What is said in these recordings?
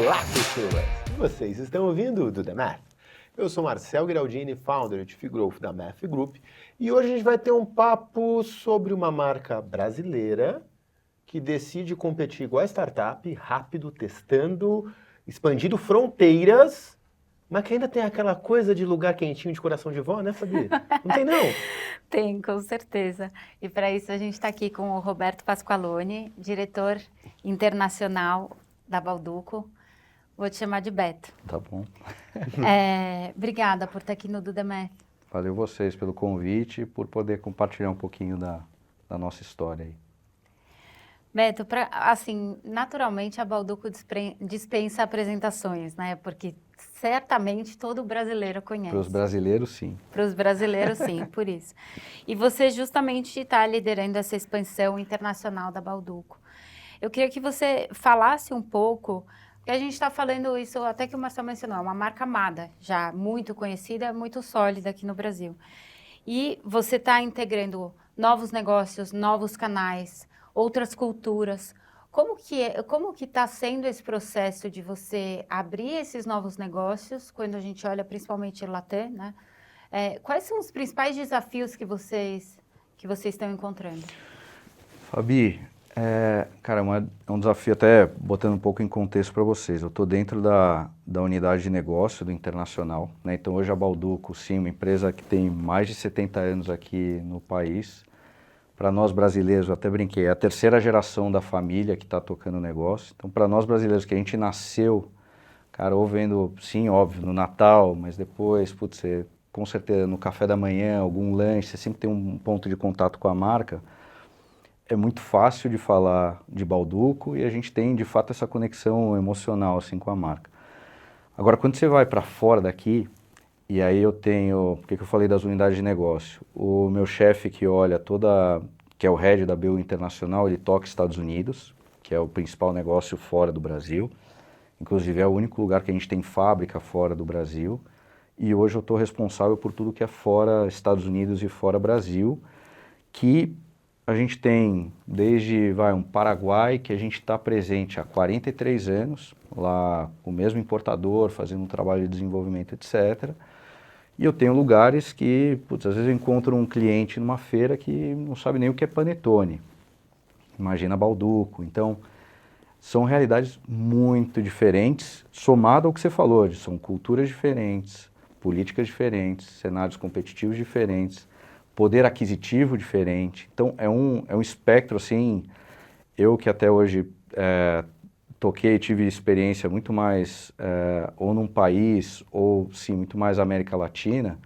Olá, pessoas! Vocês estão ouvindo o Do The Math? Eu sou Marcel Giraldini, founder de Chief Growth da Math Group, e hoje a gente vai ter um papo sobre uma marca brasileira que decide competir igual a startup, rápido, testando, expandindo fronteiras, mas que ainda tem aquela coisa de lugar quentinho de coração de vó, né, Fabi? Não tem, não? Tem, com certeza. E para isso a gente está aqui com o Roberto Pasqualoni, diretor internacional da Balduco. Vou te chamar de Beto. Tá bom. Obrigada por estar aqui no Do The Math. Valeu vocês pelo convite e por poder compartilhar um pouquinho da nossa história aí. Beto, naturalmente a Balduco dispensa apresentações, né? Porque certamente todo brasileiro conhece. Para os brasileiros, sim. Para os brasileiros, sim, por isso. E você justamente está liderando essa expansão internacional da Balduco. Eu queria que você falasse um pouco, porque a gente está falando isso, até que o Marcelo mencionou, é uma marca amada, já muito conhecida, muito sólida aqui no Brasil. E você está integrando novos negócios, novos canais, outras culturas. Como que está sendo esse processo de você abrir esses novos negócios, quando a gente olha principalmente o Latam, né? Quais são os principais desafios que vocês estão encontrando? Fabi, cara, é um desafio, até botando um pouco em contexto para vocês. Eu estou dentro da unidade de negócio do internacional, né? Então hoje a Balduco, sim, uma empresa que tem mais de 70 anos aqui no país. Para nós brasileiros, eu até brinquei, é a terceira geração da família que está tocando o negócio. Então, para nós brasileiros, que a gente nasceu, cara, ou vendo, sim, óbvio, no Natal, mas depois, putz, com certeza, no café da manhã, algum lanche, você sempre tem um ponto de contato com a marca. É muito fácil de falar de Balduco e a gente tem, de fato, essa conexão emocional, assim, com a marca. Agora, quando você vai para fora daqui, e aí eu tenho, por que eu falei das unidades de negócio? O meu chefe que olha que é o head da BU Internacional, ele toca Estados Unidos, que é o principal negócio fora do Brasil. Inclusive é o único lugar que a gente tem fábrica fora do Brasil. E hoje eu estou responsável por tudo que é fora Estados Unidos e fora Brasil, que a gente tem desde um Paraguai, que a gente está presente há 43 anos, lá com o mesmo importador, fazendo um trabalho de desenvolvimento, etc. E eu tenho lugares que, putz, às vezes eu encontro um cliente numa feira que não sabe nem o que é panetone. Imagina Balduco. Então, são realidades muito diferentes, somado ao que você falou, são culturas diferentes, políticas diferentes, cenários competitivos diferentes, poder aquisitivo diferente. Então, é um espectro, assim, eu que até hoje tive experiência muito mais ou num país ou sim muito mais América Latina,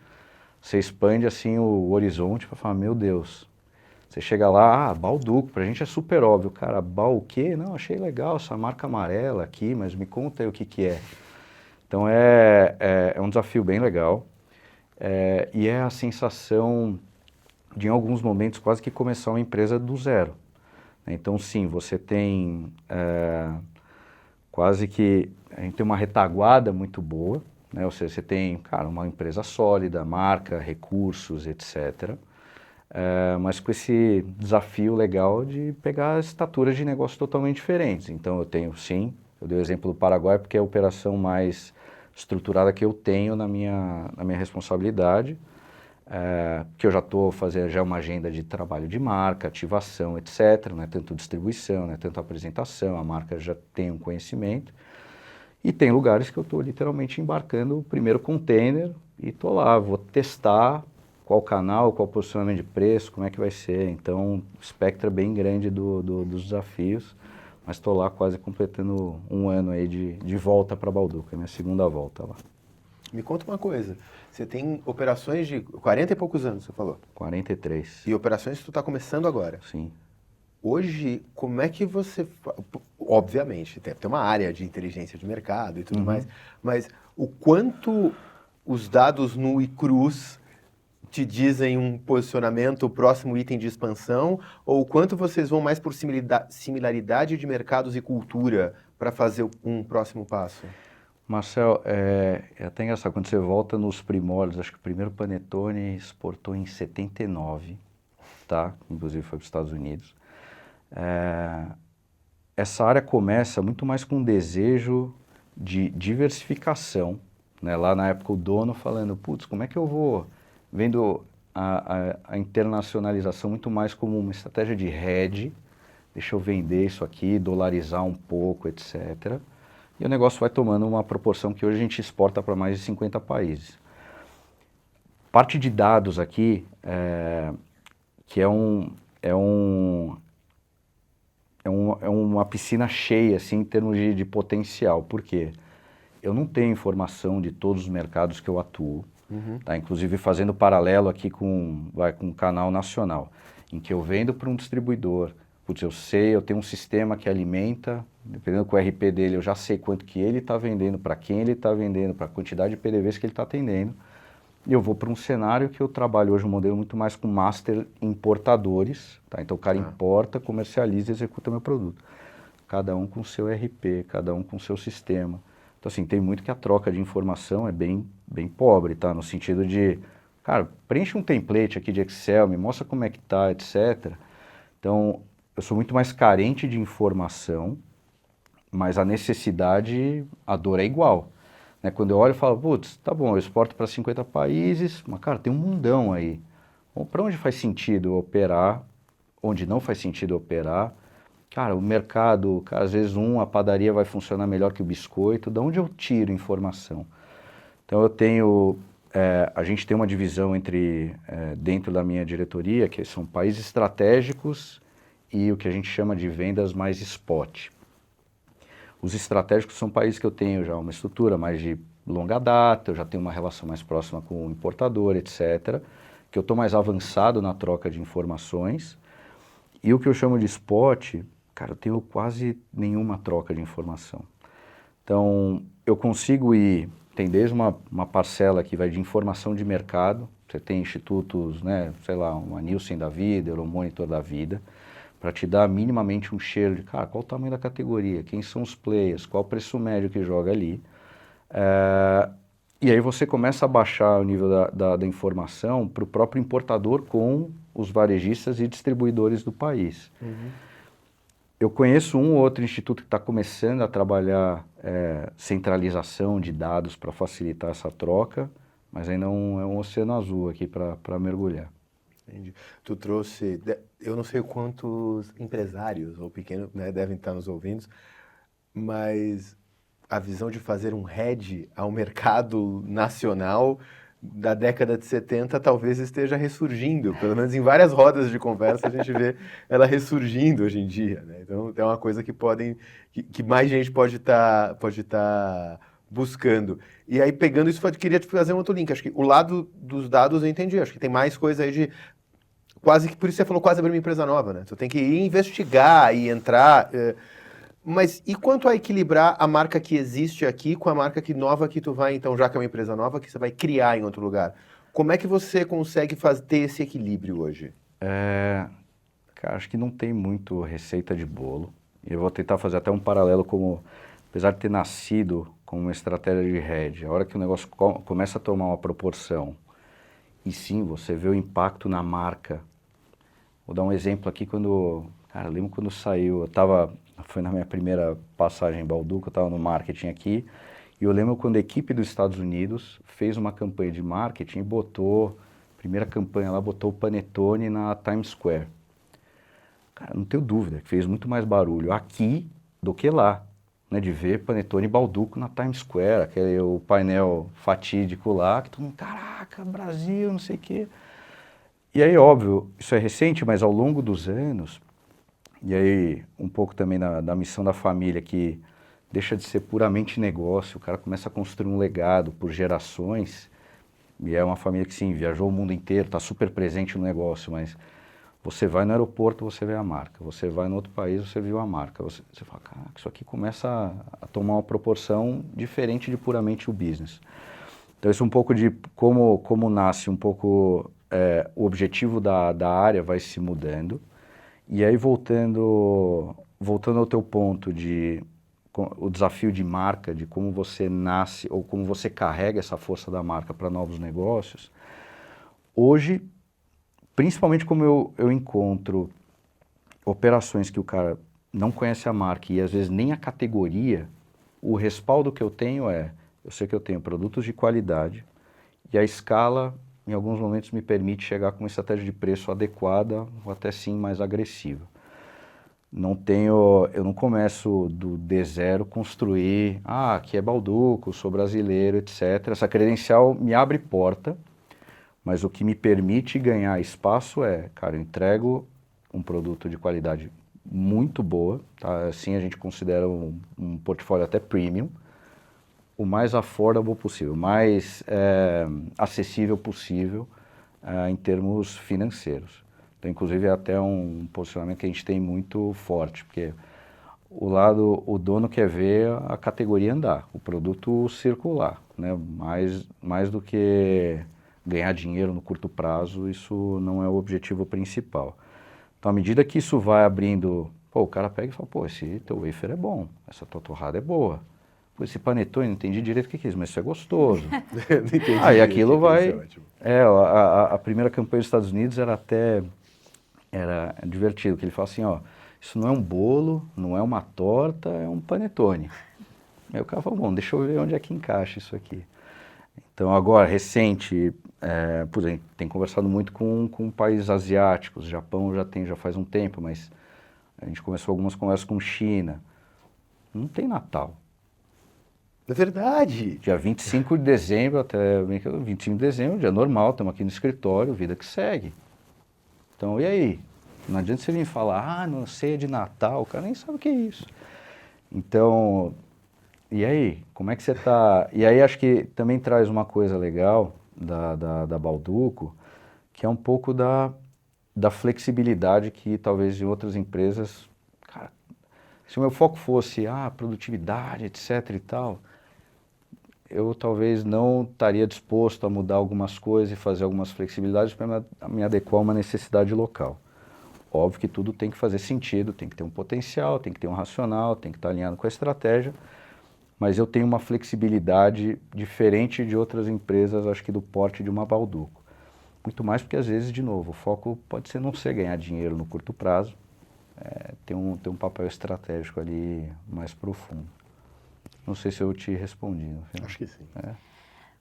você expande assim o horizonte para falar, meu Deus, você chega lá, Balduco, pra gente é super óbvio, cara, Bal o quê? Não, achei legal essa marca amarela aqui, mas me conta aí o que que é. Então é um desafio bem legal e é a sensação de em alguns momentos quase que começar uma empresa do zero. Então sim, você tem quase que a gente tem uma retaguarda muito boa, né? Ou seja, você tem, cara, uma empresa sólida, marca, recursos, etc. Mas com esse desafio legal de pegar estaturas de negócio totalmente diferentes. Então eu tenho, sim, eu dei o exemplo do Paraguai porque é a operação mais estruturada que eu tenho na minha responsabilidade, que eu já estou fazendo já uma agenda de trabalho de marca, ativação, etc., não é tanto distribuição, não é tanto apresentação, a marca já tem um conhecimento. E tem lugares que eu estou literalmente embarcando o primeiro container e estou lá, vou testar qual canal, qual posicionamento de preço, como é que vai ser. Então, o espectro é bem grande dos desafios, mas estou lá quase completando um ano aí de volta para Balduco, é minha segunda volta lá. Me conta uma coisa, você tem operações de 40 e poucos anos, você falou? 43. E operações que tu está começando agora? Sim. Hoje, como é que você... Obviamente, tem uma área de inteligência de mercado e tudo mais, mas o quanto os dados nu e crus te dizem um posicionamento, o próximo item de expansão, ou o quanto vocês vão mais por similaridade de mercados e cultura para fazer um próximo passo? Marcel, é até engraçado, quando você volta nos primórdios, acho que o primeiro panetone exportou em 79, tá? Inclusive foi para os Estados Unidos. Essa área começa muito mais com um desejo de diversificação, né? Lá na época o dono falando, putz, como é que eu vou vendo a internacionalização muito mais como uma estratégia de hedge, deixa eu vender isso aqui, dolarizar um pouco, etc. E o negócio vai tomando uma proporção que hoje a gente exporta para mais de 50 países. Parte de dados aqui, que é uma piscina cheia assim, em termos de potencial. Por quê? Eu não tenho informação de todos os mercados que eu atuo, tá? Inclusive fazendo paralelo aqui com um canal nacional, em que eu vendo para um distribuidor, putz, eu tenho um sistema que alimenta, dependendo do RP dele, eu já sei quanto que ele está vendendo, para quem ele está vendendo, para a quantidade de PDVs que ele está atendendo. E eu vou para um cenário que eu trabalho hoje um modelo muito mais com master importadores, tá? Então o cara importa, comercializa e executa meu produto. Cada um com seu RP, cada um com seu sistema. Então assim, tem muito que a troca de informação é bem pobre, tá? No sentido de, cara, preenche um template aqui de Excel, me mostra como é que tá, etc. Então, eu sou muito mais carente de informação, mas a necessidade, a dor é igual. Né? Quando eu olho e falo, putz, tá bom, eu exporto para 50 países, mas cara, tem um mundão aí. Para onde faz sentido operar, onde não faz sentido operar? Cara, o mercado, cara, às vezes a padaria vai funcionar melhor que o biscoito, de onde eu tiro informação? Então a gente tem uma divisão dentro da minha diretoria, que são países estratégicos e o que a gente chama de vendas mais spot. Os estratégicos são países que eu tenho já uma estrutura mais de longa data, eu já tenho uma relação mais próxima com o importador, etc., que eu estou mais avançado na troca de informações. E o que eu chamo de spot, cara, eu tenho quase nenhuma troca de informação. Então, eu consigo tem desde uma parcela que vai de informação de mercado, você tem institutos, né, sei lá, uma Nielsen da vida, Euromonitor da vida, para te dar minimamente um cheiro de, cara, qual o tamanho da categoria, quem são os players, qual o preço médio que joga ali. E aí você começa a baixar o nível da informação para o próprio importador com os varejistas e distribuidores do país. Eu conheço um ou outro instituto que está começando a trabalhar centralização de dados para facilitar essa troca, mas ainda é um oceano azul aqui para mergulhar. Entendi. Tu trouxe, eu não sei quantos empresários ou pequenos, né, devem estar nos ouvindo, mas a visão de fazer um hedge ao mercado nacional da década de 70 talvez esteja ressurgindo, pelo menos em várias rodas de conversa a gente vê ela ressurgindo hoje em dia, né? Então é uma coisa que mais gente pode estar buscando. E aí pegando isso, eu queria te fazer um outro link, acho que o lado dos dados eu entendi, acho que tem mais coisa aí de quase que, por isso você falou quase abrir uma empresa nova, né? Você tem que ir investigar e entrar. Mas e quanto a equilibrar a marca que existe aqui com a marca nova que tu vai, então, já que é uma empresa nova, que você vai criar em outro lugar? Como é que você consegue ter esse equilíbrio hoje? Cara, acho que não tem muito receita de bolo. Eu vou tentar fazer até um paralelo apesar de ter nascido como uma estratégia de hedge, a hora que o negócio começa a tomar uma proporção, e sim, você vê o impacto na marca. Vou dar um exemplo aqui eu lembro quando saiu, foi na minha primeira passagem em Balduco, eu estava no marketing aqui, e eu lembro quando a equipe dos Estados Unidos fez uma campanha de marketing e primeira campanha lá, botou o Panetone na Times Square. Cara, não tenho dúvida que fez muito mais barulho aqui do que lá, né, de ver Panetone e Balduco na Times Square, o painel fatídico lá, que todo mundo, caraca, Brasil, não sei o quê. E aí, óbvio, isso é recente, mas ao longo dos anos, e aí um pouco também da missão da família, que deixa de ser puramente negócio, o cara começa a construir um legado por gerações, e é uma família que sim, viajou o mundo inteiro, está super presente no negócio, mas você vai no aeroporto, você vê a marca, você vai no outro país, você viu a marca, você fala, caraca, isso aqui começa a tomar uma proporção diferente de puramente o business. Então isso é um pouco de como nasce um pouco... o objetivo da área vai se mudando. E aí, voltando ao teu ponto o desafio de marca, de como você nasce ou como você carrega essa força da marca para novos negócios, hoje, principalmente como eu encontro operações que o cara não conhece a marca e às vezes nem a categoria, o respaldo que eu tenho eu sei que eu tenho produtos de qualidade e a escala, em alguns momentos, me permite chegar com uma estratégia de preço adequada ou até sim mais agressiva. Eu não começo de zero construir, aqui é Balduco, sou brasileiro, etc. Essa credencial me abre porta, mas o que me permite ganhar espaço cara, eu entrego um produto de qualidade muito boa, tá? Assim a gente considera um portfólio até premium, o mais affordable possível, o mais acessível possível em termos financeiros. Então, inclusive, é até um posicionamento que a gente tem muito forte, porque o dono quer ver a categoria andar, o produto circular, né? Mais do que ganhar dinheiro no curto prazo, isso não é o objetivo principal. Então, à medida que isso vai abrindo, o cara pega e fala, esse teu wafer é bom, essa tua torrada é boa. Esse panetone, não entendi direito o que é isso, mas isso é gostoso. Não entendi E aquilo vai... isso é ótimo. A primeira campanha dos Estados Unidos era divertido, que ele fala assim, isso não é um bolo, não é uma torta, é um panetone. Aí o cara fala, bom, deixa eu ver onde é que encaixa isso aqui. Então, agora, recente, por exemplo, tem conversado muito com países asiáticos, Japão já faz um tempo, mas a gente começou algumas conversas com China. Não tem Natal. É verdade. Dia 25 de dezembro, até 25 de dezembro, dia normal, estamos aqui no escritório, vida que segue. Então, e aí? Não adianta você vir falar, não sei, é de Natal, o cara nem sabe o que é isso. Então, e aí? Como é que você está? E aí acho que também traz uma coisa legal da Balduco, que é um pouco da flexibilidade que talvez em outras empresas, cara, se o meu foco fosse, produtividade, etc e tal, eu talvez não estaria disposto a mudar algumas coisas e fazer algumas flexibilidades para me adequar a uma necessidade local. Óbvio que tudo tem que fazer sentido, tem que ter um potencial, tem que ter um racional, tem que estar alinhado com a estratégia, mas eu tenho uma flexibilidade diferente de outras empresas, acho que do porte de uma Balduco. Muito mais porque às vezes, de novo, o foco pode ser não ser ganhar dinheiro no curto prazo, ter um papel estratégico ali mais profundo. Não sei se eu te respondi no final. Acho que sim.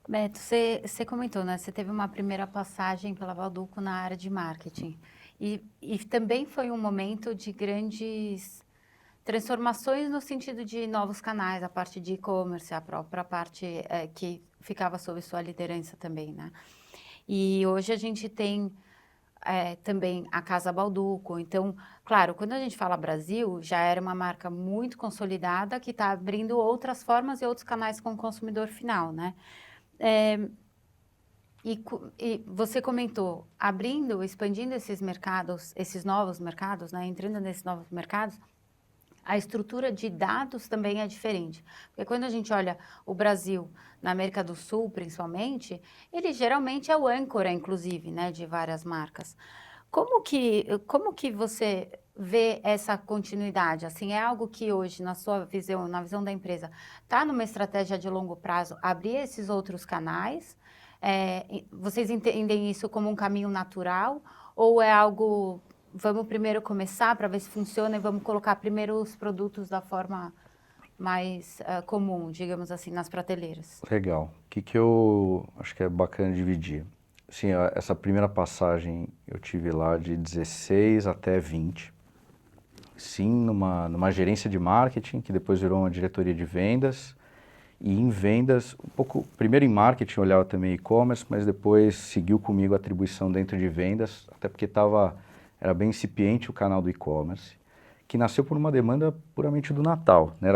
Beto, você comentou, né? Você teve uma primeira passagem pela Balduco na área de marketing. E também foi um momento de grandes transformações no sentido de novos canais, a parte de e-commerce, a própria parte que ficava sob sua liderança também, né? E hoje a gente tem também a Casa Balduco. Então, claro, quando a gente fala Brasil, já era uma marca muito consolidada que está abrindo outras formas e outros canais com o consumidor final, né? E você comentou, expandindo esses mercados, esses novos mercados, né? Entrando nesses novos mercados, a estrutura de dados também é diferente. Porque quando a gente olha o Brasil, na América do Sul, principalmente, ele geralmente é o âncora, inclusive, né, de várias marcas. Como que você vê essa continuidade? Assim, é algo que hoje, na sua visão, na visão da empresa, está numa estratégia de longo prazo, abrir esses outros canais? Vocês entendem isso como um caminho natural? Ou é algo... Vamos primeiro começar para ver se funciona e vamos colocar primeiro os produtos da forma mais comum, digamos assim, nas prateleiras. Legal. O que eu acho que é bacana dividir? Sim, essa primeira passagem eu tive lá de 16 até 20. Sim, numa gerência de marketing, que depois virou uma diretoria de vendas. E em vendas, primeiro em marketing eu olhava também e-commerce, mas depois seguiu comigo a atribuição dentro de vendas, até porque era bem incipiente o canal do e-commerce, que nasceu por uma demanda puramente do Natal, né?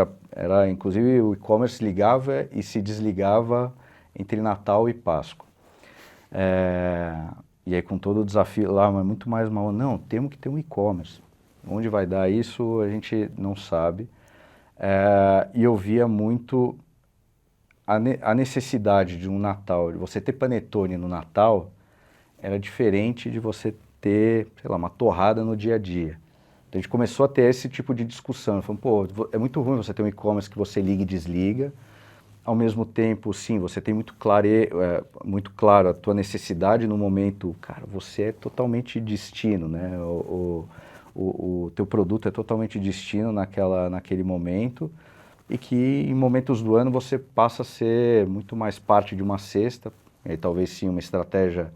Inclusive o e-commerce ligava e se desligava entre Natal e Páscoa. E aí com todo o desafio lá, mas muito mais mal, não, temos que ter um e-commerce. Onde vai dar isso a gente não sabe. E eu via muito a necessidade de um Natal, de você ter panetone no Natal, era diferente de você ter, sei lá, uma torrada no dia a dia. Então a gente começou a ter esse tipo de discussão. Falando, é muito ruim você ter um e-commerce que você liga e desliga. Ao mesmo tempo, sim, você tem muito claro a tua necessidade no momento. Cara, você é totalmente destino, né? O teu produto é totalmente destino naquele momento. e que em momentos do ano você passa a ser muito mais parte de uma cesta, e aí talvez sim uma estratégia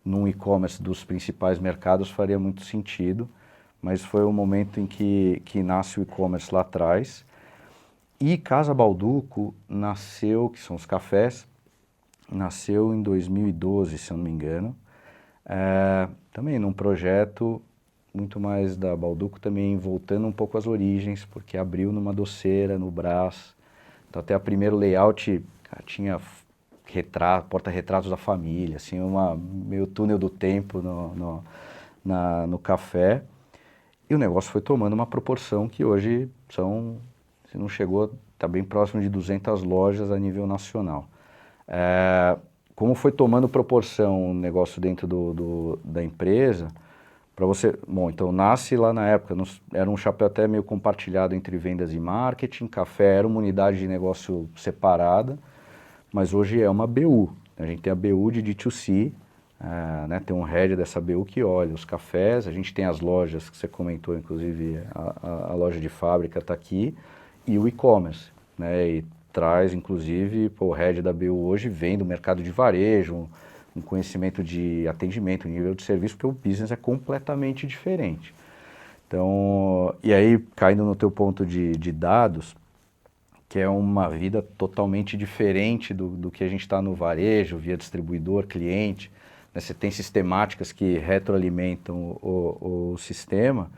num e-commerce dos principais mercados faria muito sentido, mas foi o momento em que nasce o e-commerce lá atrás. E Casa Balduco nasceu, que são os cafés, nasceu em 2012, se eu não me engano, também num projeto muito mais da Balduco, também voltando um pouco às origens, porque abriu numa doceira, no Brás. Então até o primeiro layout, cara, tinha porta-retratos da família, assim, meio túnel do tempo no café. E o negócio foi tomando uma proporção que hoje se não chegou, está bem próximo de 200 lojas a nível nacional. Como foi tomando proporção o negócio dentro da empresa, para você, bom, então nasce lá na época, era um chapéu até meio compartilhado entre vendas e marketing, café era uma unidade de negócio separada, mas hoje é uma BU. A gente tem a BU de D2C, né, tem um head dessa BU que olha os cafés, a gente tem as lojas que você comentou, inclusive a loja de fábrica está aqui, e o e-commerce, né, e traz inclusive, o head da BU hoje vem do mercado de varejo, um conhecimento de atendimento, nível de serviço, porque o business é completamente diferente. Então, e aí, caindo no teu ponto de dados, que é uma vida totalmente diferente do que a gente está no varejo, via distribuidor, cliente, né? Você tem sistemáticas que retroalimentam o sistema,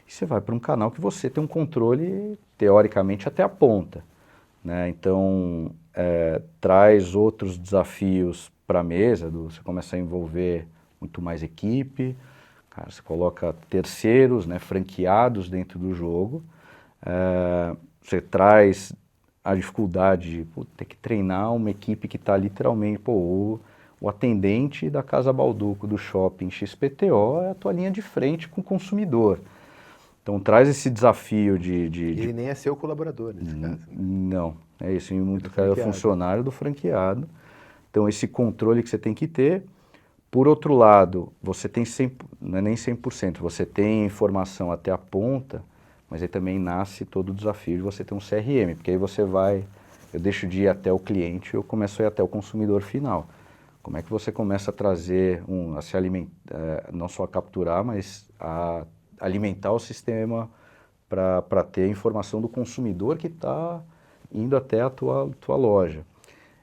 e você vai para um canal que você tem um controle, teoricamente, até a ponta, né? Então, traz outros desafios para a mesa, você começa a envolver muito mais equipe, cara, você coloca terceiros, né, franqueados dentro do jogo, você traz a dificuldade de ter que treinar uma equipe que está literalmente, o atendente da Casa Balduco do shopping XPTO é a tua linha de frente com o consumidor. Então traz esse desafio Ele nem é seu colaborador nesse caso. Não, é isso, em muito caso é funcionário do franqueado. Então esse controle que você tem que ter. Por outro lado, você tem 100%, não é nem 100%, você tem informação até a ponta, mas aí também nasce todo o desafio de você ter um CRM, porque aí eu deixo de ir até o cliente e eu começo a ir até o consumidor final. Como é que você começa a trazer, a se alimentar, não só a capturar, mas a alimentar o sistema para ter a informação do consumidor que está indo até a tua loja.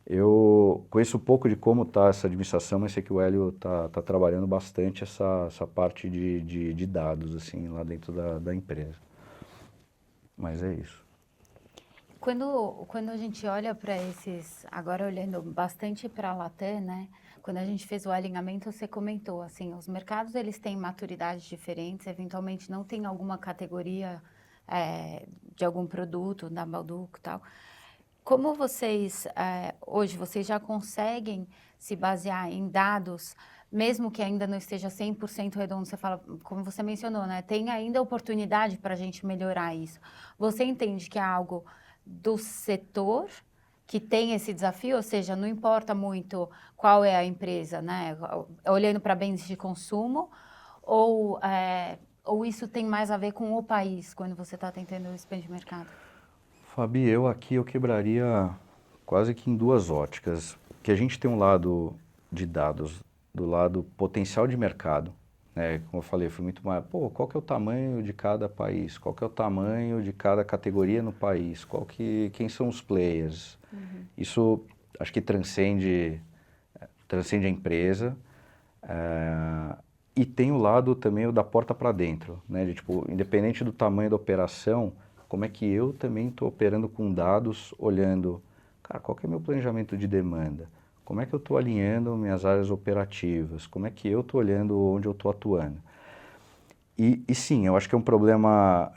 Eu conheço um pouco de como está essa administração, mas sei que o Hélio está trabalhando bastante essa parte de dados assim, lá dentro da empresa. Mas é isso. Quando a gente olha para agora olhando bastante para a Latam, né? Quando a gente fez o alinhamento, você comentou, assim, os mercados eles têm maturidades diferentes, eventualmente não tem alguma categoria de algum produto da Balduco e tal. Como hoje, vocês já conseguem se basear em dados, mesmo que ainda não esteja 100% redondo, você fala, como você mencionou, né? Tem ainda oportunidade para a gente melhorar isso. Você entende que é algo do setor que tem esse desafio, ou seja, não importa muito qual é a empresa, né? Olhando para bens de consumo, ou isso tem mais a ver com o país, quando você está tentando expandir o mercado? Fabi, eu quebraria quase que em duas óticas, que a gente tem um lado de dados, do lado potencial de mercado, né? Como eu falei, foi muito mais, qual que é o tamanho de cada país? Qual que é o tamanho de cada categoria no país? Quem são os players? Uhum. Isso acho que transcende a empresa, e tem o lado também o da porta para dentro, né? De, tipo, independente do tamanho da operação, como é que eu também estou operando com dados, olhando, cara, qual que é o meu planejamento de demanda? Como é que eu estou alinhando minhas áreas operativas? Como é que eu estou olhando onde eu estou atuando? E sim, eu acho que é um problema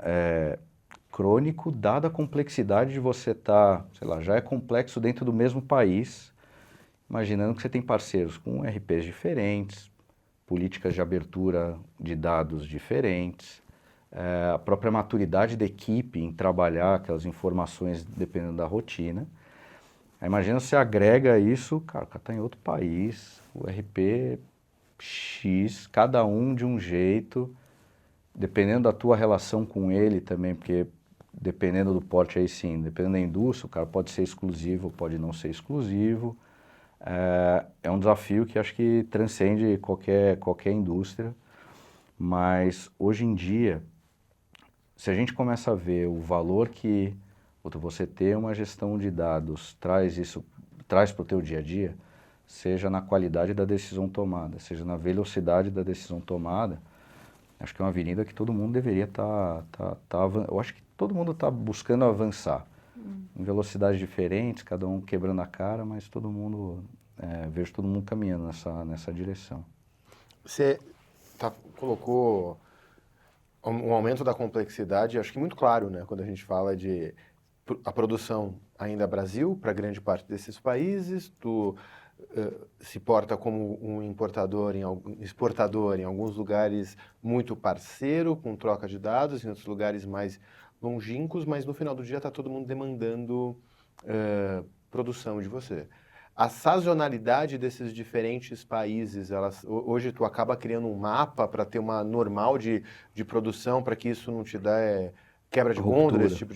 crônico, dada a complexidade de você estar, sei lá, já é complexo dentro do mesmo país, imaginando que você tem parceiros com RPs diferentes, políticas de abertura de dados diferentes, a própria maturidade da equipe em trabalhar aquelas informações dependendo da rotina. Aí imagina você agrega isso, cara, o cara está em outro país, o RP X, cada um de um jeito, dependendo da tua relação com ele também, porque dependendo do porte aí sim, dependendo da indústria, o cara pode ser exclusivo, pode não ser exclusivo. É um desafio que acho que transcende qualquer indústria, mas hoje em dia, se a gente começa a ver o valor que você ter uma gestão de dados traz para o teu dia a dia, seja na qualidade da decisão tomada, seja na velocidade da decisão tomada, acho que é uma avenida que todo mundo deveria eu acho que todo mundo está buscando avançar, em velocidades diferentes, cada um quebrando a cara, mas todo mundo, vejo todo mundo caminhando nessa direção. Você colocou um aumento da complexidade, acho que muito claro, né? Quando a gente fala de a produção ainda Brasil, para grande parte desses países, tu se porta como um exportador em alguns lugares muito parceiro, com troca de dados, em outros lugares mais longínquos, mas no final do dia está todo mundo demandando produção de você. A sazonalidade desses diferentes países, hoje tu acaba criando um mapa para ter uma normal de produção, para que isso não te dê quebra de gôndola, esse tipo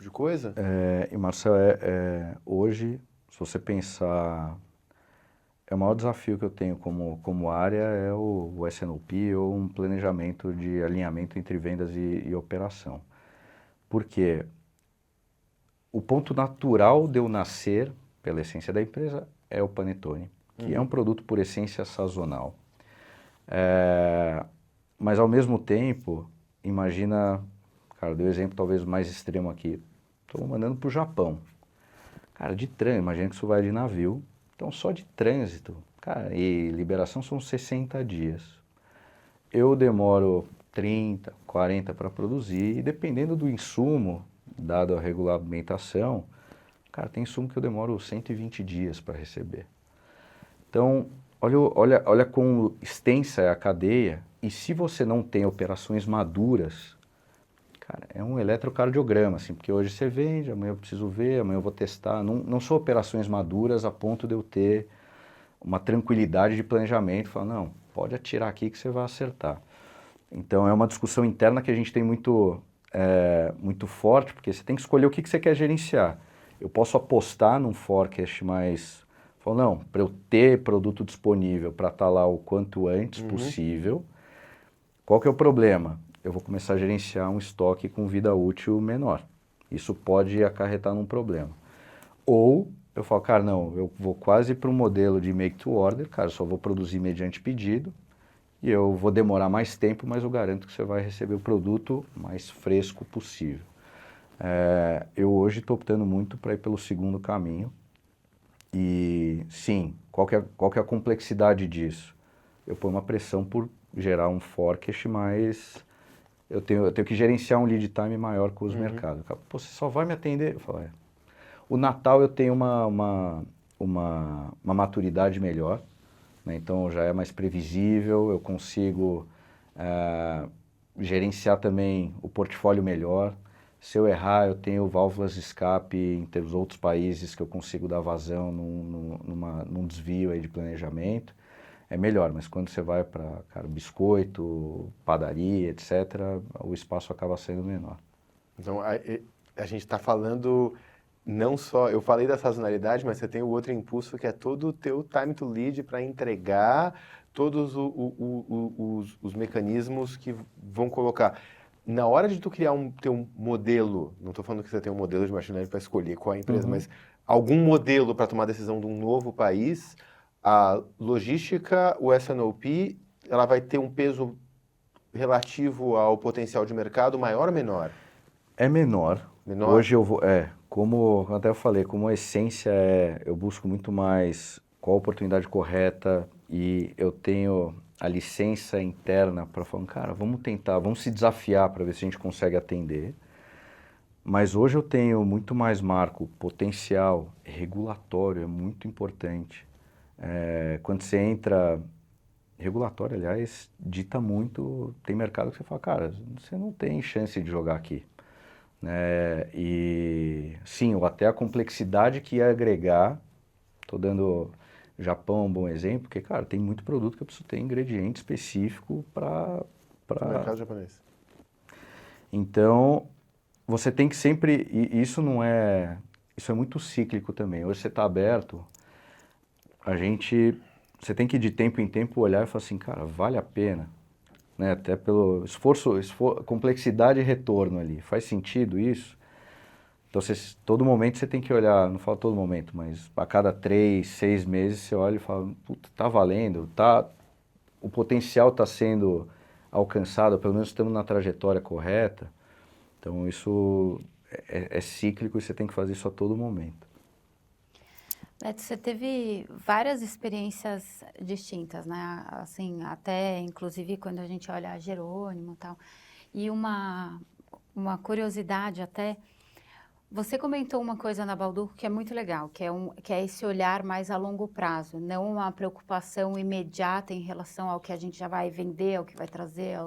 de coisa? E Marcel, hoje, se você pensar, o maior desafio que eu tenho como área é o S&OP ou um planejamento de alinhamento entre vendas e operação. Porque o ponto natural de eu nascer, pela essência da empresa, é o panetone, que é um produto por essência sazonal. Mas ao mesmo tempo, imagina, cara, dei o exemplo talvez mais extremo aqui, estou mandando para o Japão. Cara, imagina que isso vai de navio, então só de trânsito, cara, e liberação são 60 dias. Eu demoro 30, 40 para produzir, e dependendo do insumo, dado a regulamentação, cara, tem insumo que eu demoro 120 dias para receber. Então, olha como extensa é a cadeia, e se você não tem operações maduras, cara, é um eletrocardiograma, assim, porque hoje você vende, amanhã eu preciso ver, amanhã eu vou testar. Não são operações maduras a ponto de eu ter uma tranquilidade de planejamento, falar, não, pode atirar aqui que você vai acertar. Então, é uma discussão interna que a gente tem muito forte, porque você tem que escolher o que você quer gerenciar. Eu posso apostar num forecast mais... Falar, não, para eu ter produto disponível para estar lá o quanto antes possível, qual que é o problema? Eu vou começar a gerenciar um estoque com vida útil menor. Isso pode acarretar num problema. Ou eu falo, cara, não, eu vou quase para um modelo de make to order, cara, só vou produzir mediante pedido, e eu vou demorar mais tempo, mas eu garanto que você vai receber o produto mais fresco possível. Eu hoje estou optando muito para ir pelo segundo caminho. E sim, qual que é a complexidade disso? Eu ponho uma pressão por gerar um forecast, mas eu tenho que gerenciar um lead time maior com os mercados. Pô, você só vai me atender? Eu falo, O Natal eu tenho uma maturidade melhor, né? Então já é mais previsível, eu consigo gerenciar também o portfólio melhor. Se eu errar, eu tenho válvulas de escape entre os outros países que eu consigo dar vazão num desvio aí de planejamento. É melhor, mas quando você vai para biscoito, padaria, etc., o espaço acaba sendo menor. Então, a gente está falando não só... Eu falei da sazonalidade, mas você tem o outro impulso que é todo o teu time to lead para entregar todos os mecanismos que vão colocar. Na hora de tu criar teu modelo, não estou falando que você tem um modelo de machine learning para escolher qual é a empresa, mas algum modelo para tomar decisão de um novo país, a logística, o S&OP, ela vai ter um peso relativo ao potencial de mercado maior ou menor? É menor. Menor? Hoje eu vou, como até eu falei, como a essência eu busco muito mais qual a oportunidade correta e eu tenho a licença interna para falar, cara, vamos tentar, vamos se desafiar para ver se a gente consegue atender. Mas hoje eu tenho muito mais marco potencial, regulatório, é muito importante. Quando você entra, regulatório, aliás, dita muito, tem mercado que você fala, cara, você não tem chance de jogar aqui. E sim, ou até a complexidade que ia agregar, estou dando Japão um bom exemplo, porque, cara, tem muito produto que eu preciso ter ingrediente específico para... O mercado japonês. Então, você tem que sempre, e isso é muito cíclico também. Hoje você está aberto, você tem que de tempo em tempo olhar e falar assim, cara, vale a pena, né? Até pelo complexidade e retorno ali. Faz sentido isso? Então, todo momento você tem que olhar, não falo todo momento, mas a cada 3, 6 meses você olha e fala, puta, tá valendo, o potencial está sendo alcançado, pelo menos estamos na trajetória correta. Então, isso é cíclico e você tem que fazer isso a todo momento. Beto, você teve várias experiências distintas, né? Assim, até inclusive quando a gente olha a Jerônimo e tal. E uma curiosidade até, você comentou uma coisa na Balduco que é muito legal, que é esse olhar mais a longo prazo, não uma preocupação imediata em relação ao que a gente já vai vender, ao que vai trazer,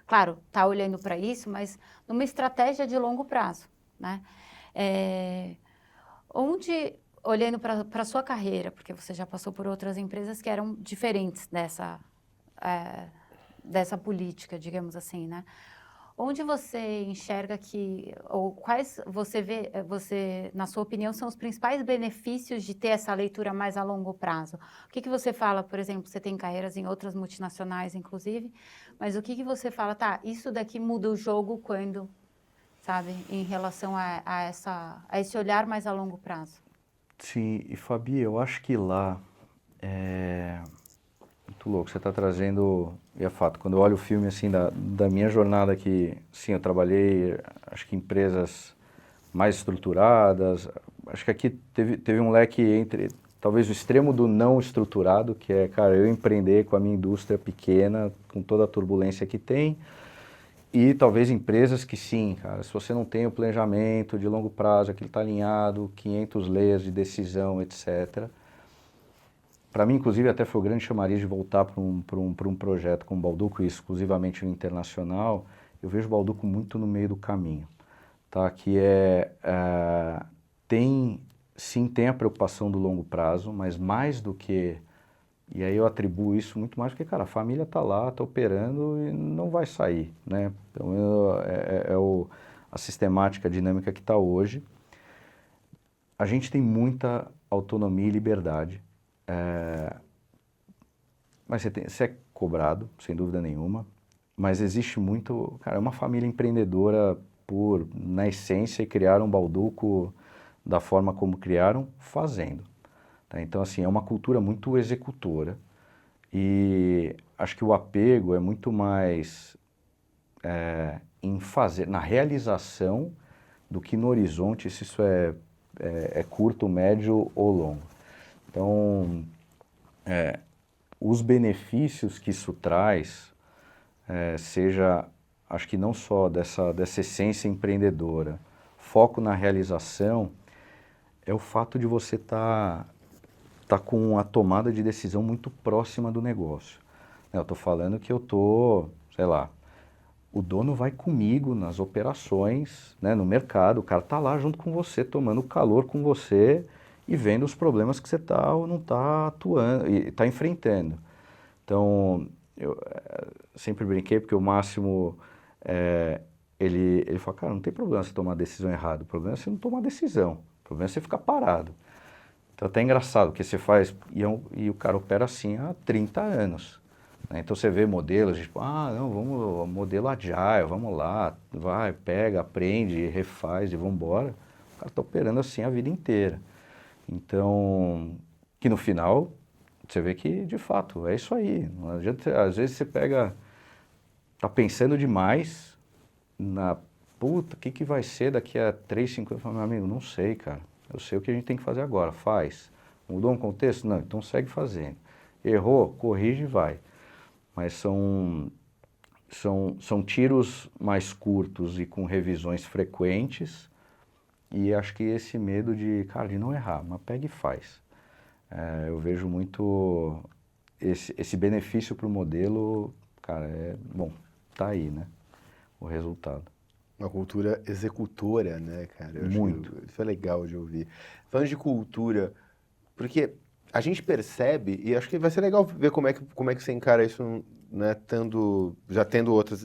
claro, tá olhando para isso, mas numa estratégia de longo prazo, né? Olhando para a sua carreira, porque você já passou por outras empresas que eram diferentes dessa política, digamos assim, né? Onde você enxerga ou quais você vê, na sua opinião, são os principais benefícios de ter essa leitura mais a longo prazo? O que você fala, por exemplo, você tem carreiras em outras multinacionais, inclusive, mas o que você fala, tá, isso daqui muda o jogo quando, sabe, em relação a esse olhar mais a longo prazo? Sim, e Fabi, eu acho que lá é muito louco, você está trazendo, e é fato, quando eu olho o filme assim da minha jornada aqui, sim, eu trabalhei, acho que em empresas mais estruturadas, acho que aqui teve um leque entre, talvez o extremo do não estruturado, que é, cara, eu empreender com a minha indústria pequena, com toda a turbulência que tem, e talvez empresas que sim, cara, se você não tem o planejamento de longo prazo, aquilo está alinhado, 500 leis de decisão, etc. Para mim, inclusive, até foi o grande chamariz de voltar para um projeto com o Balduco, e exclusivamente no internacional. Eu vejo o Balduco muito no meio do caminho, tá? Que tem a preocupação do longo prazo, mas mais do que... E aí eu atribuo isso muito mais porque, cara, a família está lá, está operando e não vai sair, né? Então, a sistemática, a dinâmica que está hoje. A gente tem muita autonomia e liberdade. Mas você é cobrado, sem dúvida nenhuma, mas existe muito, cara, é uma família empreendedora na essência, e criaram um Balduco da forma como criaram, fazendo. Tá? Então, assim, é uma cultura muito executora e acho que o apego é muito mais em fazer, na realização, do que no horizonte, se isso é curto, médio ou longo. Então, os benefícios que isso traz, seja, acho que não só dessa essência empreendedora, foco na realização, é o fato de você tá com a tomada de decisão muito próxima do negócio. Eu estou falando que sei lá, o dono vai comigo nas operações, né, no mercado, o cara está lá junto com você, tomando calor com você e vendo os problemas que você está ou não está atuando e está enfrentando. Então, eu sempre brinquei porque o Máximo, ele fala, cara, não tem problema você tomar a decisão errada, o problema é você não tomar decisão, o problema é você ficar parado. Então, até engraçado, porque você faz, e o cara opera assim há 30 anos. Né? Então, você vê modelos, tipo, não, modelo agile, vamos lá, vai, pega, aprende, refaz e vamos embora. O cara está operando assim a vida inteira. Então, que no final, você vê que, de fato, é isso aí. Não adianta, às vezes você tá pensando demais puta, o que vai ser daqui a 3, 5 anos? Meu amigo, não sei, cara. Eu sei o que a gente tem que fazer agora, faz. Mudou um contexto? Não, então segue fazendo. Errou? Corrige e vai. Mas são tiros mais curtos e com revisões frequentes, e acho que esse medo de não errar, mas pega e faz. Eu vejo muito esse benefício para o modelo, cara, bom, tá aí, né, o resultado. Uma cultura executora, né, cara? Eu acho Muito. que isso é legal de ouvir. Falando de cultura, porque a gente percebe, e acho que vai ser legal ver como é que você encara isso, né, já tendo outras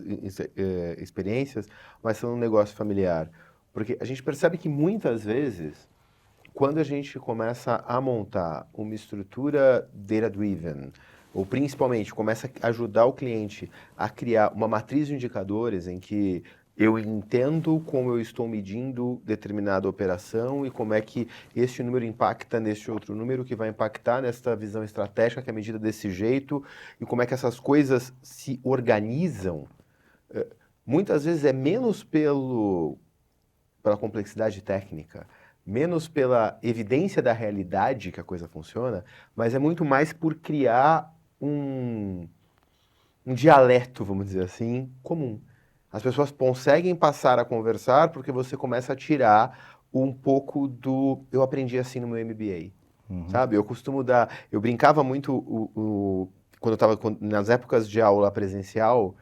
experiências, mas sendo um negócio familiar. Porque a gente percebe que muitas vezes, quando a gente começa a montar uma estrutura data-driven, ou principalmente começa a ajudar o cliente a criar uma matriz de indicadores em que eu entendo como eu estou medindo determinada operação e como é que este número impacta neste outro número, que vai impactar nesta visão estratégica que é medida desse jeito, e como é que essas coisas se organizam. Muitas vezes é menos pela complexidade técnica, menos pela evidência da realidade que a coisa funciona, mas é muito mais por criar um dialeto, vamos dizer assim, comum. As pessoas conseguem passar a conversar porque você começa a tirar um pouco do... Eu aprendi assim no meu MBA, sabe? Eu brincava muito quando eu estava nas épocas de aula presencial,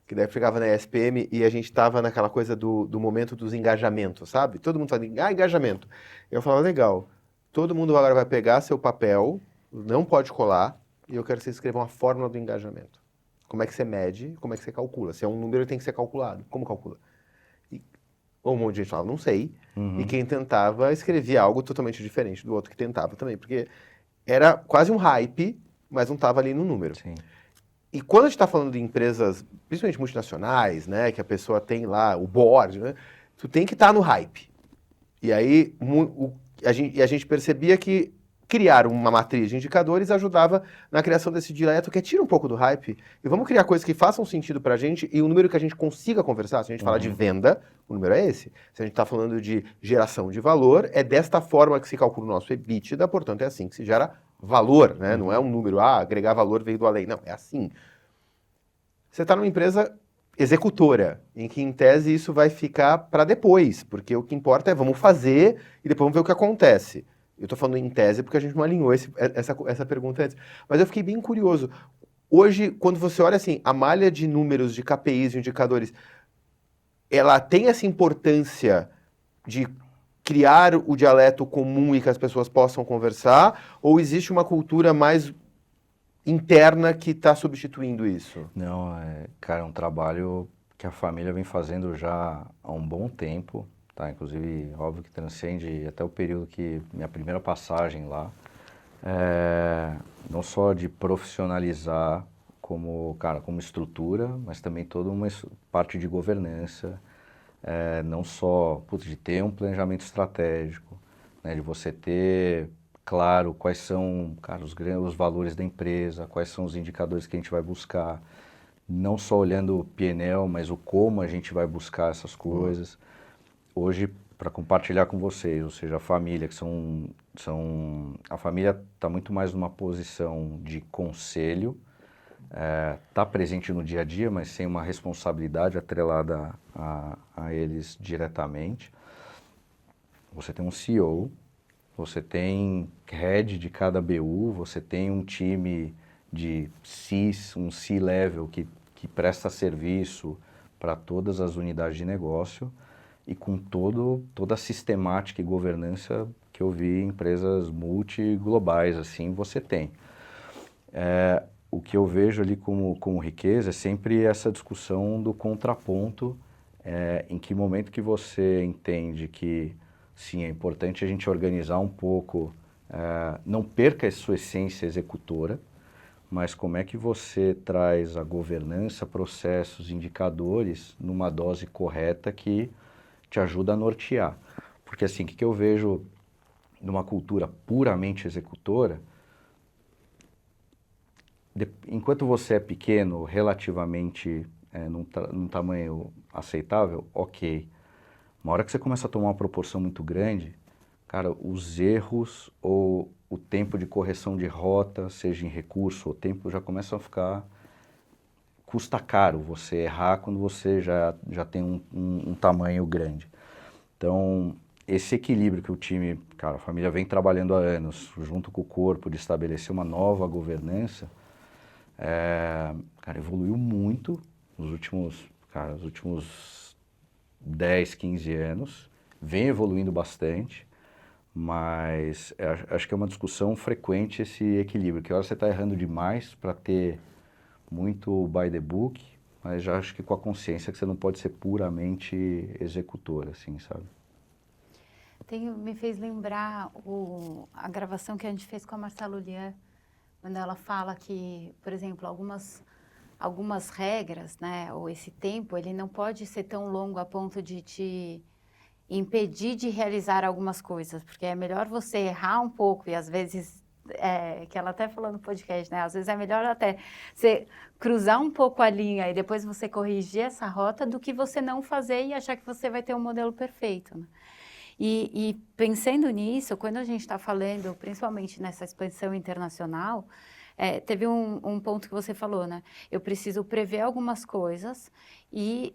que daí eu ficava na ESPM e a gente estava naquela coisa do momento dos engajamentos, sabe? Todo mundo fala, engajamento. Eu falava, legal, todo mundo agora vai pegar seu papel, não pode colar, e eu quero que você escreva uma fórmula do engajamento. Como é que você mede, como é que você calcula? Se é um número, tem que ser calculado. Como calcula? Um monte de gente falava, não sei. E quem tentava escrevia algo totalmente diferente do outro que tentava também. Porque era quase um hype, mas não estava ali no número. Sim. E quando a gente está falando de empresas, principalmente multinacionais, né, que a pessoa tem lá o board, né, tu tem que estar no hype. E aí a gente percebia que criar uma matriz de indicadores ajudava na criação desse dialeto que tira um pouco do hype e vamos criar coisas que façam sentido pra gente e um número que a gente consiga conversar. Se a gente falar de venda, o número é esse. Se a gente está falando de geração de valor, é desta forma que se calcula o nosso EBITDA, portanto é assim que se gera valor, né? Não é um número, agregar valor veio do além. Não, é assim. Você está numa empresa executora, em que em tese isso vai ficar para depois, porque o que importa é vamos fazer e depois vamos ver o que acontece. Eu estou falando em tese porque a gente não alinhou essa pergunta antes. Mas eu fiquei bem curioso. Hoje, quando você olha assim, a malha de números, de KPIs, de indicadores, ela tem essa importância de criar o dialeto comum e que as pessoas possam conversar? Ou existe uma cultura mais interna que está substituindo isso? Não, cara, é um trabalho que a família vem fazendo já há um bom tempo, tá? Inclusive, óbvio que transcende até o período que minha primeira passagem lá, não só de profissionalizar como, cara, como estrutura, mas também toda uma parte de governança, não só, de ter um planejamento estratégico, né, de você ter claro quais são, cara, os valores da empresa, quais são os indicadores que a gente vai buscar, não só olhando o P&L, mas o como a gente vai buscar essas coisas. Hoje, para compartilhar com vocês, ou seja, a família, a família está muito mais numa posição de conselho, está presente no dia a dia, mas sem uma responsabilidade atrelada a eles diretamente. Você tem um CEO, você tem head de cada BU, você tem um time de Cs, um C-level que presta serviço para todas as unidades de negócio e com toda a sistemática e governança que eu vi em empresas multiglobais, assim, você tem. O que eu vejo ali como riqueza é sempre essa discussão do contraponto, em que momento que você entende que, sim, é importante a gente organizar um pouco, não perca a sua essência executora, mas como é que você traz a governança, processos, indicadores numa dose correta que te ajuda a nortear. Porque assim, o que eu vejo numa cultura puramente executora, enquanto você é pequeno, relativamente num tamanho aceitável, ok. Uma hora que você começa a tomar uma proporção muito grande, cara, os erros ou o tempo de correção de rota, seja em recurso ou tempo, já começa a ficar... Custa caro você errar quando você já tem um tamanho grande. Então, esse equilíbrio que o time, cara, a família vem trabalhando há anos, junto com o corpo, de estabelecer uma nova governança, cara, evoluiu muito nos últimos 10, 15 anos, vem evoluindo bastante, mas acho que é uma discussão frequente esse equilíbrio, que hora você está errando demais para ter muito by the book, mas já acho que com a consciência que você não pode ser puramente executor, assim, sabe? Me fez lembrar a gravação que a gente fez com a Marcela Lian, quando ela fala que, por exemplo, algumas regras, né, ou esse tempo, ele não pode ser tão longo a ponto de te impedir de realizar algumas coisas, porque é melhor você errar um pouco e às vezes, que ela até falou no podcast, né, às vezes é melhor até você cruzar um pouco a linha e depois você corrigir essa rota do que você não fazer e achar que você vai ter um modelo perfeito, né? E pensando nisso, quando a gente está falando, principalmente nessa expansão internacional, teve um ponto que você falou, né? Eu preciso prever algumas coisas e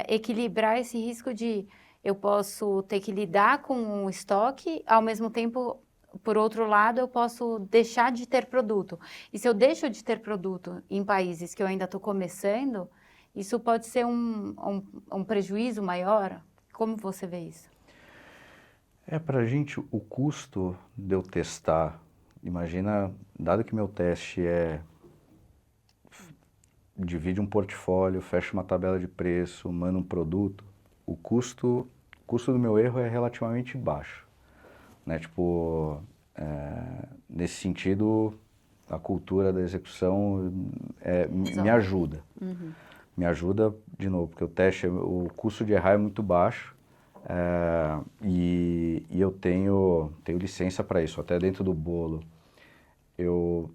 equilibrar esse risco de eu posso ter que lidar com um estoque, ao mesmo tempo, por outro lado, eu posso deixar de ter produto. E se eu deixo de ter produto em países que eu ainda estou começando, isso pode ser um prejuízo maior? Como você vê isso? Para a gente, o custo de eu testar, imagina, dado que meu teste divide um portfólio, fecha uma tabela de preço, manda um produto, o custo do meu erro é relativamente baixo, né? Tipo, nesse sentido, a cultura da execução me ajuda. Uhum. Me ajuda, de novo, porque o custo de errar é muito baixo, e eu tenho licença para isso, até dentro do bolo. Se eu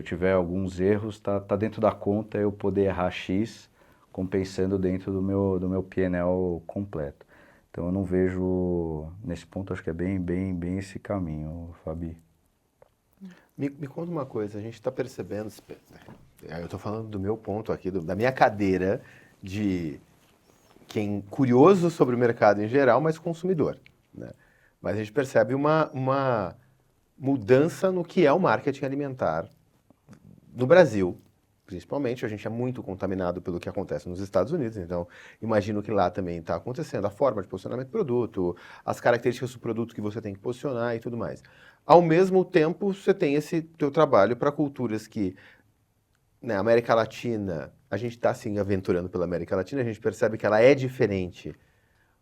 tiver alguns erros, tá dentro da conta eu poder errar X, compensando dentro do meu P&L completo. Então eu não vejo, nesse ponto, acho que é bem esse caminho, Fabi. Me conta uma coisa, a gente está percebendo, eu estou falando do meu ponto aqui, da minha cadeira de quem curioso sobre o mercado em geral, mas consumidor, né? Mas a gente percebe uma mudança no que é o marketing alimentar no Brasil, principalmente. A gente é muito contaminado pelo que acontece nos Estados Unidos, então imagino que lá também está acontecendo a forma de posicionamento do produto, as características do produto que você tem que posicionar e tudo mais. Ao mesmo tempo, você tem esse teu trabalho para culturas que, na América Latina, a gente está assim aventurando pela América Latina, a gente percebe que ela é diferente,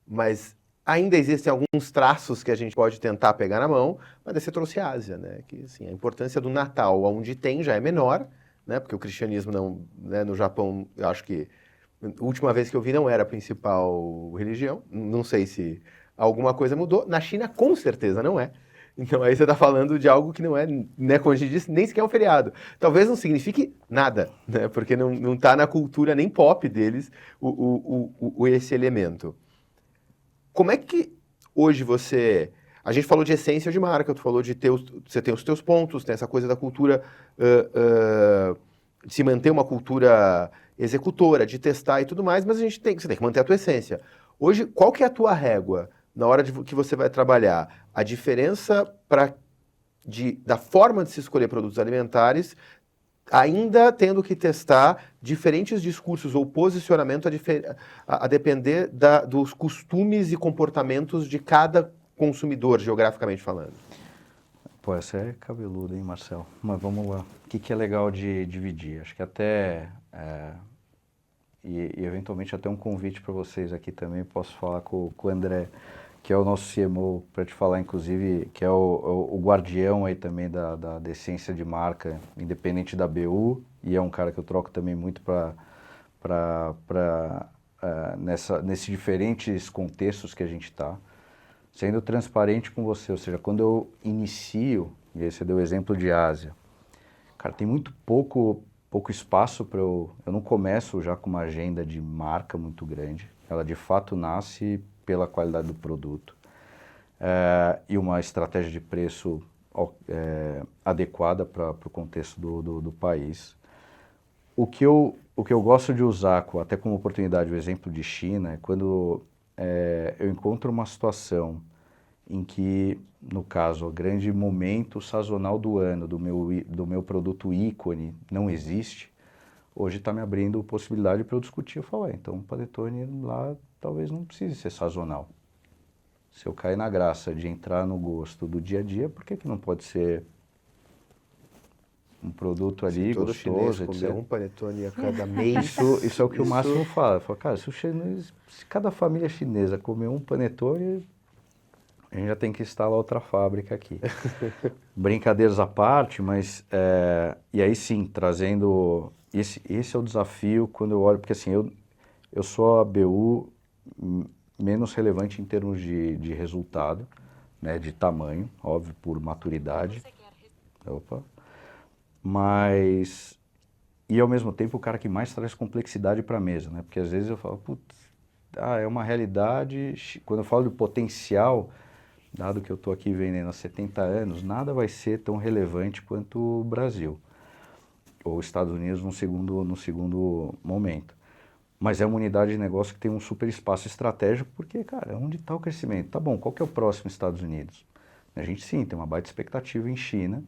mas ainda existem alguns traços que a gente pode tentar pegar na mão, mas daí você trouxe a Ásia, né? Que assim, a importância do Natal, onde tem, já é menor, né? Porque o cristianismo não, né, no Japão, eu acho que a última vez que eu vi não era a principal religião, não sei se alguma coisa mudou. Na China, com certeza não é. Então aí você está falando de algo que não é, né, como a gente disse, nem sequer um feriado. Talvez não signifique nada, né? Porque não está na cultura nem pop deles esse elemento. Como é que hoje a gente falou de essência de marca, tu falou de você tem os teus pontos, tem essa coisa da cultura, de se manter uma cultura executora, de testar e tudo mais, mas você tem que manter a tua essência. Hoje, qual que é a tua régua na hora que você vai trabalhar? A diferença da forma de se escolher produtos alimentares, ainda tendo que testar diferentes discursos ou posicionamento a depender dos costumes e comportamentos de cada consumidor, geograficamente falando. Pô, essa é cabeluda, hein, Marcel? Mas vamos lá. O que é legal de dividir? Acho que até, e eventualmente até um convite para vocês aqui também, posso falar com o André, que é o nosso CMO, para te falar, inclusive, que é o guardião aí também da essência de marca, independente da BU, e é um cara que eu troco também muito nesses diferentes contextos que a gente está, sendo transparente com você, ou seja, quando eu inicio, e aí você deu o exemplo de Ásia, cara, tem muito pouco espaço para eu não começo já com uma agenda de marca muito grande, ela de fato nasce pela qualidade do produto e uma estratégia de preço adequada para o contexto do país. O que eu gosto de usar, até como oportunidade, o exemplo de China, é quando eu encontro uma situação em que, no caso, o grande momento sazonal do ano do meu produto ícone não existe, hoje está me abrindo possibilidade para eu discutir. Eu falo, então o panetone lá talvez não precise ser sazonal. Se eu cair na graça de entrar no gosto do dia a dia, por que não pode ser um produto ali todo gostoso, chinês etc. Um panetone a cada mês. Isso é o que o Máximo fala. Fala, cara, se cada família chinesa comer um panetone, A gente já tem que instalar outra fábrica aqui. Brincadeiras à parte, mas... e aí sim, trazendo... Esse é o desafio quando eu olho... Porque assim, eu sou a BU menos relevante em termos de resultado, né, de tamanho, óbvio, por maturidade. Opa. Mas... E ao mesmo tempo o cara que mais traz complexidade para a mesa, né? Porque às vezes eu falo, putz, é uma realidade... Quando eu falo de potencial... Dado que eu estou aqui vendendo há 70 anos, nada vai ser tão relevante quanto o Brasil, ou Estados Unidos no segundo momento. Mas é uma unidade de negócio que tem um super espaço estratégico, porque, cara, onde está o crescimento? Tá bom, qual que é o próximo Estados Unidos? A gente sim, tem uma baita expectativa em China,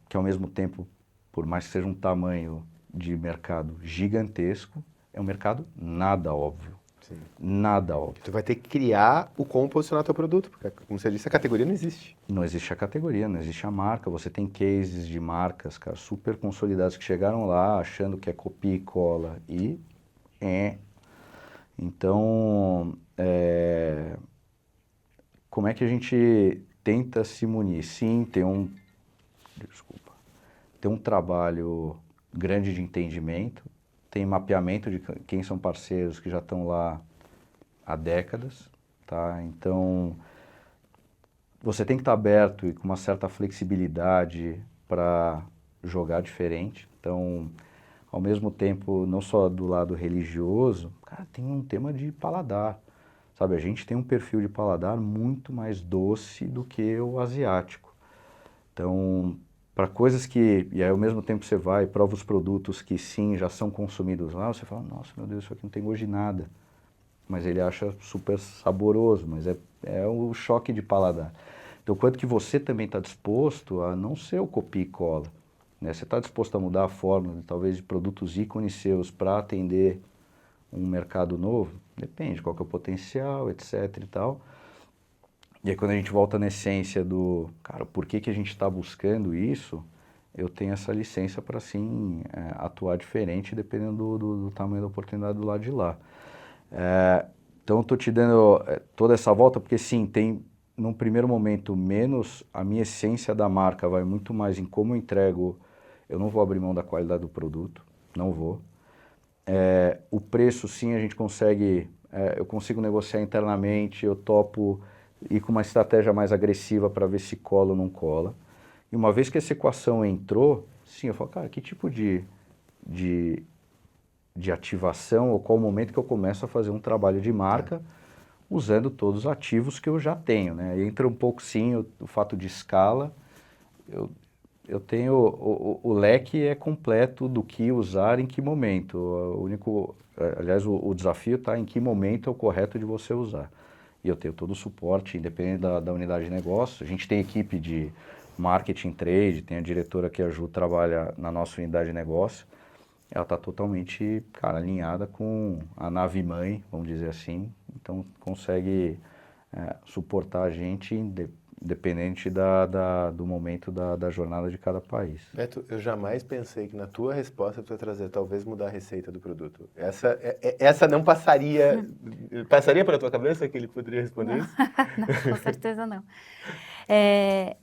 que ao mesmo tempo, por mais que seja um tamanho de mercado gigantesco, é um mercado nada óbvio. Sim. Nada óbvio. Tu vai ter que criar o como posicionar teu produto, porque, como você disse, a categoria não existe. Não existe a categoria, não existe a marca. Você tem cases de marcas, cara, super consolidadas que chegaram lá achando que é copia e cola e Então, como é que a gente tenta se munir? Sim, tem um trabalho grande de entendimento, tem mapeamento de quem são parceiros que já estão lá há décadas, tá? Então, você tem que estar aberto e com uma certa flexibilidade para jogar diferente. Então, ao mesmo tempo, não só do lado religioso, cara, tem um tema de paladar, sabe? A gente tem um perfil de paladar muito mais doce do que o asiático. Então, para coisas que... E aí, ao mesmo tempo, você vai e prova os produtos que, sim, já são consumidos lá, você fala, nossa, meu Deus, isso aqui não tem gosto de nada. Mas ele acha super saboroso, mas é o choque de paladar. Então, quanto que você também está disposto a não ser o copia e cola, né? Você está disposto a mudar a fórmula, talvez, de produtos ícones seus para atender um mercado novo? Depende, qual que é o potencial, etc e tal. E aí, quando a gente volta na essência do, cara, por que a gente está buscando isso, eu tenho essa licença para, sim, atuar diferente, dependendo do tamanho da oportunidade do lado de lá. Então, eu estou te dando toda essa volta, porque, sim, tem, num primeiro momento, menos a minha essência da marca, vai muito mais em como eu entrego. Eu não vou abrir mão da qualidade do produto, não vou. O preço, sim, a gente consegue, eu consigo negociar internamente, eu topo ir com uma estratégia mais agressiva para ver se cola ou não cola. E uma vez que essa equação entrou, sim, eu falo, cara, que tipo de ativação ou qual o momento que eu começo a fazer um trabalho de marca usando todos os ativos que eu já tenho, né? Entra um pouco, sim, o fato de escala. Eu tenho... O leque é completo do que usar em que momento. Aliás, o desafio está em que momento é o correto de você usar. E eu tenho todo o suporte, independente da unidade de negócio. A gente tem equipe de marketing trade, tem a diretora que ajuda, trabalha na nossa unidade de negócio. Ela está totalmente, cara, alinhada com a nave-mãe, vamos dizer assim. Então, consegue suportar a gente independente do momento da jornada de cada país. Beto, eu jamais pensei que na tua resposta tu ia trazer, talvez, mudar a receita do produto. Essa não passaria... Passaria pela tua cabeça que ele poderia responder isso? Não, com certeza não.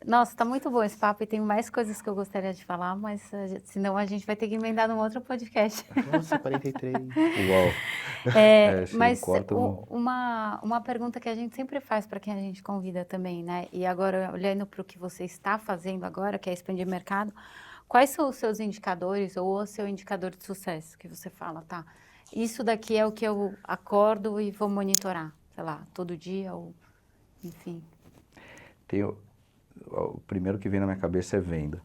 Nossa, tá muito bom esse papo e tem mais coisas que eu gostaria de falar, mas senão a gente vai ter que emendar num outro podcast. Nossa, 43. Uau! Sim, Mas corta uma pergunta que a gente sempre faz para quem a gente convida também, né? E agora, olhando para o que você está fazendo agora, que é expandir mercado, quais são os seus indicadores ou o seu indicador de sucesso que você fala, tá? Isso daqui é o que eu acordo e vou monitorar, sei lá, todo dia ou enfim. O primeiro que vem na minha cabeça é venda,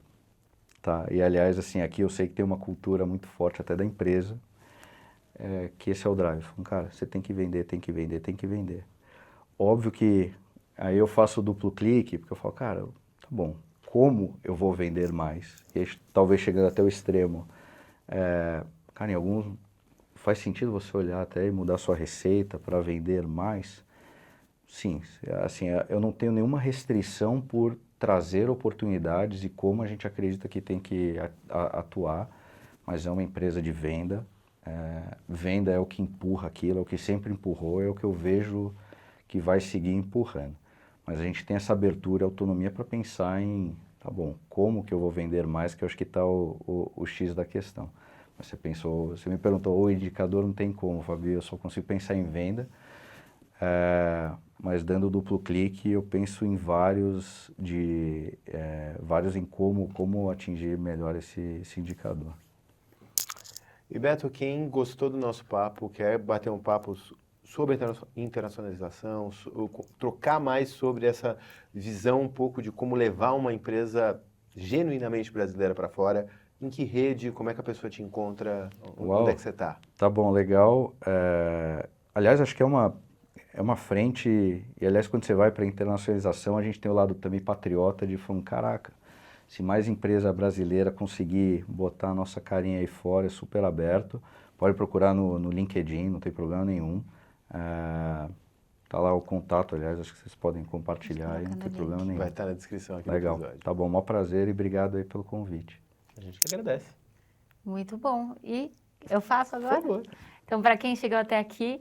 tá? E aliás, assim, aqui eu sei que tem uma cultura muito forte até da empresa, que esse é o drive. Cara, você tem que vender, tem que vender, tem que vender. Óbvio que aí eu faço o duplo clique, porque eu falo, cara, tá bom, como eu vou vender mais? E aí, talvez chegando até o extremo, cara, em alguns faz sentido você olhar até e mudar sua receita para vender mais. Sim, assim, eu não tenho nenhuma restrição por trazer oportunidades e como a gente acredita que tem que atuar, mas é uma empresa de venda. Venda é o que empurra aquilo, é o que sempre empurrou, é o que eu vejo que vai seguir empurrando. Mas a gente tem essa abertura, autonomia para pensar em, tá bom, como que eu vou vender mais, que eu acho que está o X da questão. Mas você me perguntou, o indicador não tem como, Fabi, eu só consigo pensar em venda, mas dando duplo clique eu penso em vários em como atingir melhor esse indicador. E Beto, quem gostou do nosso papo, quer bater um papo sobre internacionalização, trocar mais sobre essa visão um pouco de como levar uma empresa genuinamente brasileira para fora, em que rede, como é que a pessoa te encontra, onde é que você está? Tá bom, legal. Aliás, acho que é uma frente, e aliás, quando você vai para a internacionalização, a gente tem o lado também patriota de falando, caraca, se mais empresa brasileira conseguir botar a nossa carinha aí fora, é super aberto. Pode procurar no LinkedIn, não tem problema nenhum. Tá lá o contato, aliás, acho que vocês podem compartilhar aí, não tem problema nenhum. Vai estar na descrição aqui Legal. do episódio. Tá bom, maior prazer e obrigado aí pelo convite. A gente que agradece. Muito bom. E eu faço agora? Por favor. Então, para quem chegou até aqui,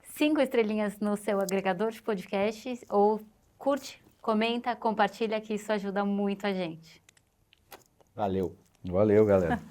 5 estrelinhas no seu agregador de podcasts ou curte, comenta, compartilha, que isso ajuda muito a gente. Valeu. Valeu, galera.